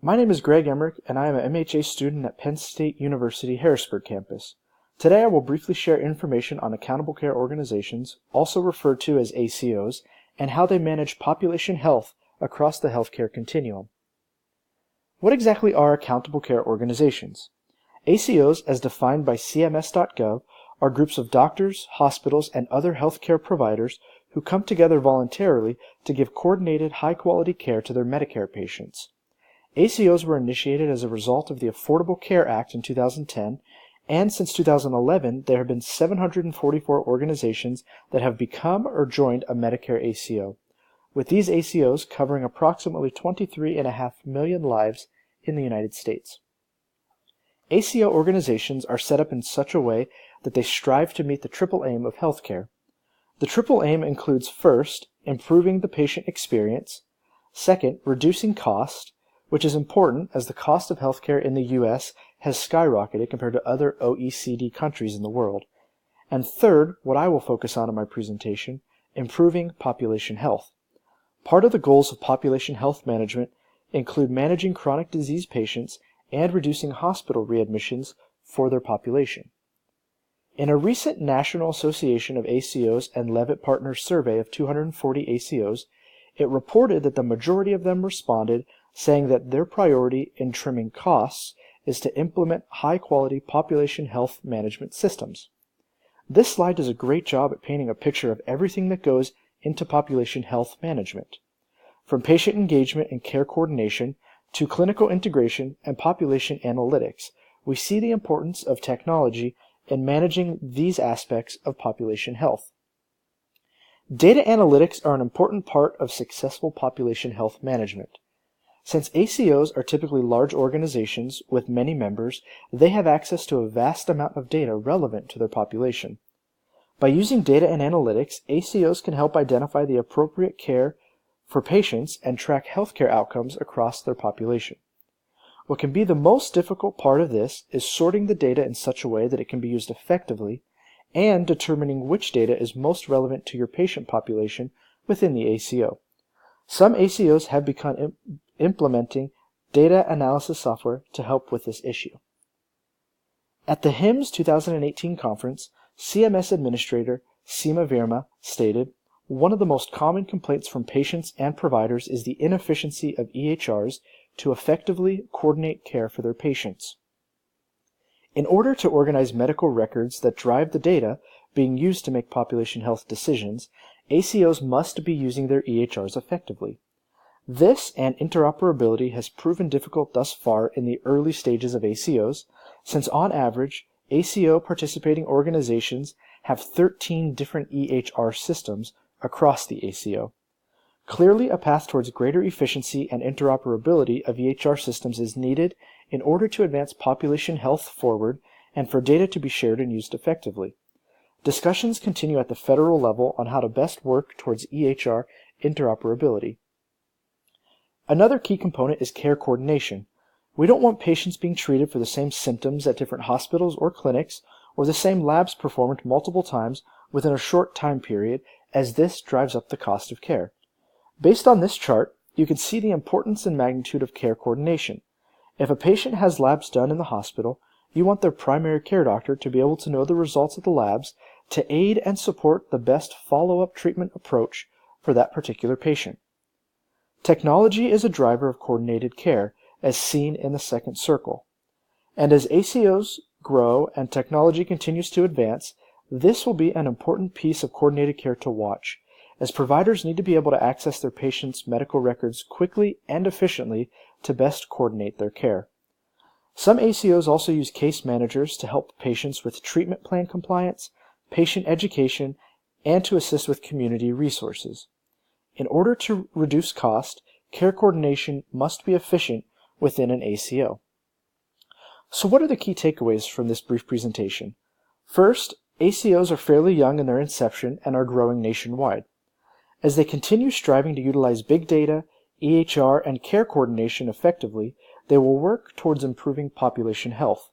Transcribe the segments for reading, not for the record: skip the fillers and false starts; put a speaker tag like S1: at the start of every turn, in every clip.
S1: My name is Greg Emmerich, and I am an MHA student at Penn State University Harrisburg campus. Today I will briefly share information on accountable care organizations, also referred to as ACOs, and how they manage population health across the healthcare continuum. What exactly are accountable care organizations? ACOs, as defined by CMS.gov, are groups of doctors, hospitals, and other healthcare providers who come together voluntarily to give coordinated, high-quality care to their Medicare patients. ACOs were initiated as a result of the Affordable Care Act in 2010, and since 2011, there have been 744 organizations that have become or joined a Medicare ACO, with these ACOs covering approximately 23.5 million lives in the United States. ACO organizations are set up in such a way that they strive to meet the triple aim of healthcare. The triple aim includes, first, improving the patient experience, second, reducing cost, which is important as the cost of healthcare in the U.S. has skyrocketed compared to other OECD countries in the world, and third, what I will focus on in my presentation, improving population health. Part of the goals of population health management include managing chronic disease patients and reducing hospital readmissions for their population. In a recent National Association of ACOs and Levitt Partners survey of 240 ACOs, it reported that the majority of them responded saying that their priority in trimming costs is to implement high-quality population health management systems. This slide does a great job at painting a picture of everything that goes into population health management. From patient engagement and care coordination to clinical integration and population analytics, we see the importance of technology in managing these aspects of population health. Data analytics are an important part of successful population health management. Since ACOs are typically large organizations with many members, they have access to a vast amount of data relevant to their population. By using data and analytics, ACOs can help identify the appropriate care for patients and track healthcare outcomes across their population. What can be the most difficult part of this is sorting the data in such a way that it can be used effectively and determining which data is most relevant to your patient population within the ACO. Some ACOs have begun implementing data analysis software to help with this issue. At the HIMSS 2018 conference, CMS Administrator Seema Verma stated, "One of the most common complaints from patients and providers is the inefficiency of EHRs to effectively coordinate care for their patients." In order to organize medical records that drive the data being used to make population health decisions, ACOs must be using their EHRs effectively. This and interoperability has proven difficult thus far in the early stages of ACOs, since on average, ACO participating organizations have 13 different EHR systems across the ACO. Clearly, a path towards greater efficiency and interoperability of EHR systems is needed in order to advance population health forward and for data to be shared and used effectively. Discussions continue at the federal level on how to best work towards EHR interoperability. Another key component is care coordination. We don't want patients being treated for the same symptoms at different hospitals or clinics, or the same labs performed multiple times within a short time period, as this drives up the cost of care. Based on this chart, you can see the importance and magnitude of care coordination. If a patient has labs done in the hospital, you want their primary care doctor to be able to know the results of the labs to aid and support the best follow-up treatment approach for that particular patient. Technology is a driver of coordinated care, as seen in the second circle. And as ACOs grow and technology continues to advance, this will be an important piece of coordinated care to watch, as providers need to be able to access their patients' medical records quickly and efficiently to best coordinate their care. Some ACOs also use case managers to help patients with treatment plan compliance, patient education, and to assist with community resources. In order to reduce cost, care coordination must be efficient within an ACO. So what are the key takeaways from this brief presentation? First, ACOs are fairly young in their inception and are growing nationwide. As they continue striving to utilize big data, EHR, and care coordination effectively, they will work towards improving population health.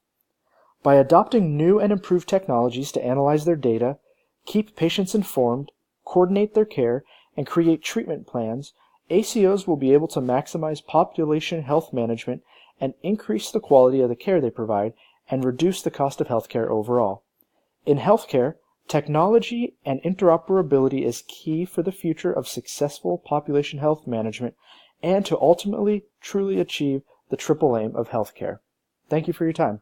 S1: By adopting new and improved technologies to analyze their data, keep patients informed, coordinate their care, and create treatment plans, ACOs will be able to maximize population health management and increase the quality of the care they provide and reduce the cost of healthcare overall. In healthcare, technology and interoperability is key for the future of successful population health management and to ultimately truly achieve the triple aim of healthcare. Thank you for your time.